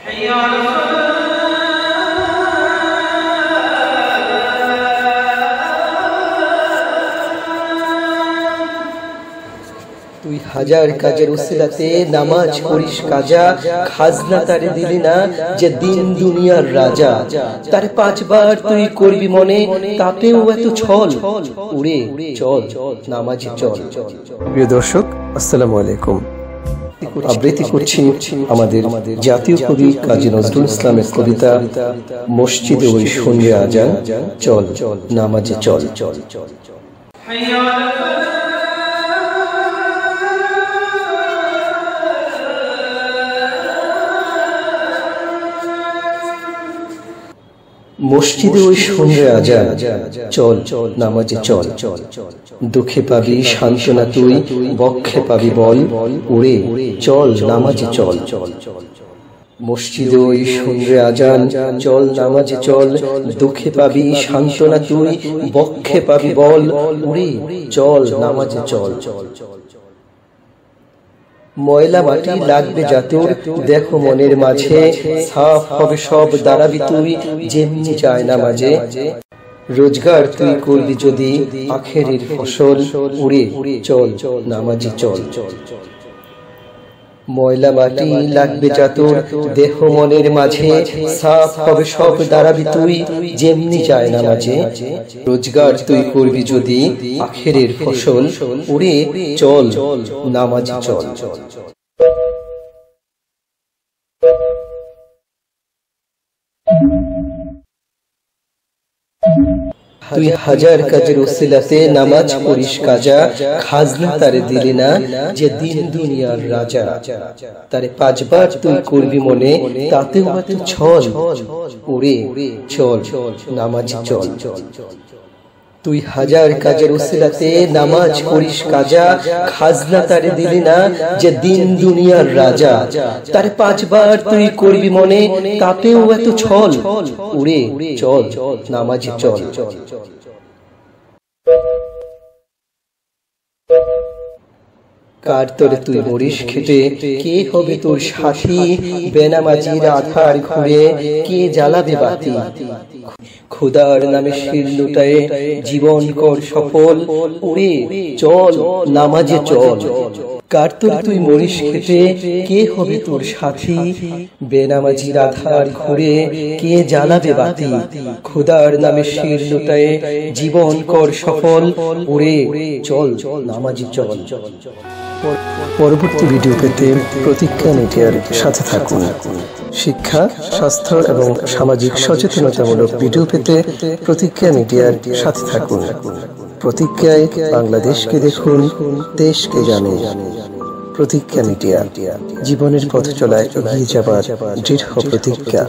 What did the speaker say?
তুই হাজার কাজের উসিলাতে নামাজ পড়িস কাজা, খাজনা তারে দিলি না যে দিন দুনিয়ার রাজা। তারে 5 বার তুই করবি মনে, তাতেও এত ছল। উড়ে চল নামাজে চল। প্রিয় দর্শক, আসসালামু আলাইকুম। আবৃত্তি করছি আমাদের জাতীয় কবি কাজী নজরুল ইসলামের কবিতা মসজিদে ওই শুনবে আজান, চল নামাজে চল। মসজিদে ওই শুনবে আজান, চল নামাজে চল। দুঃখে পাবি সান্ত্বনা তুই, বক্ষে পাবি বল। উড়ে চল নামাজে চল। মসজিদে ওই শুনবে আজান, চল নামাজে চল। দুঃখে পাবি সান্ত্বনা তুই, বক্ষে পাবি বল। উড়ে চল নামাজে চল। ময়লা মাটি লাগবে যাতর, দেখো মনের মাঝে, সাফ হবে সব দাঁড়াবি তুই যেমনি চায় নামাজে। রোজগার তুই করবি যদি আখেরের ফসল, উড়ে চল নামাজে চল। ময়লা মাটি লাগবে যাতর, দেহ মনের মাঝে, সাফ হবে সব দাঁড়াবি তুই যেমনি চায় নামাজে। রোজগার তুই করবি যদি আখেরের ফসল, উড়ে চল নামাজে চল। তুই হাজার কাজের উসিলাতে নামাজ পড়িস কাজা, খাজনা তারে দিলি না যে দিন দুনিয়ার রাজা। তারে 5 বার তুই করবি মনে, তাতেও এত ছল। উড়ে চল নামাজে চল। তুই হাজার কাজের উসিলাতে নামাজ পড়িস কাজা, খাজনা তারে দিলি না যে দিন দুনিয়ার রাজা। তারে 5 বার তুই করবি মনে, তাতেও এত ছল। উড়ে চল নামাজে চল। কার তরে তুই মরিস খেটে, কে হবে তোর সাথী? বেনামাজির আধার ঘুরে কে জ্বালাবে বাতি? খোদার নামে শির লুটায়ে জীবন কর সফল। উড়ে চল নামাজে চল। কার তরে তুই মরিস খেটে, কে হবে তোর সাথী? বেনামাজির আধার ঘুরে কে জ্বালাবে বাতি? খোদার নামে শির লুটায়ে জীবন কর সফল। উড়ে চল নামাজে চল। পরবর্তী ভিডিও পেতে প্রতিজ্ঞা মিডিয়ার সাথে থাকুন। শিক্ষা, স্বাস্থ্য এবং সামাজিক সচেতনতামূলক ভিডিও পেতে প্রতিজ্ঞা মিডিয়ার সাথে থাকুন। প্রতিজ্ঞায় বাংলাদেশকে দেখুন, দেশকে জানুন। প্রতিজ্ঞা মিডিয়া, জীবনের পথ চলায় এগিয়ে যাবার দৃঢ় প্রতিজ্ঞা।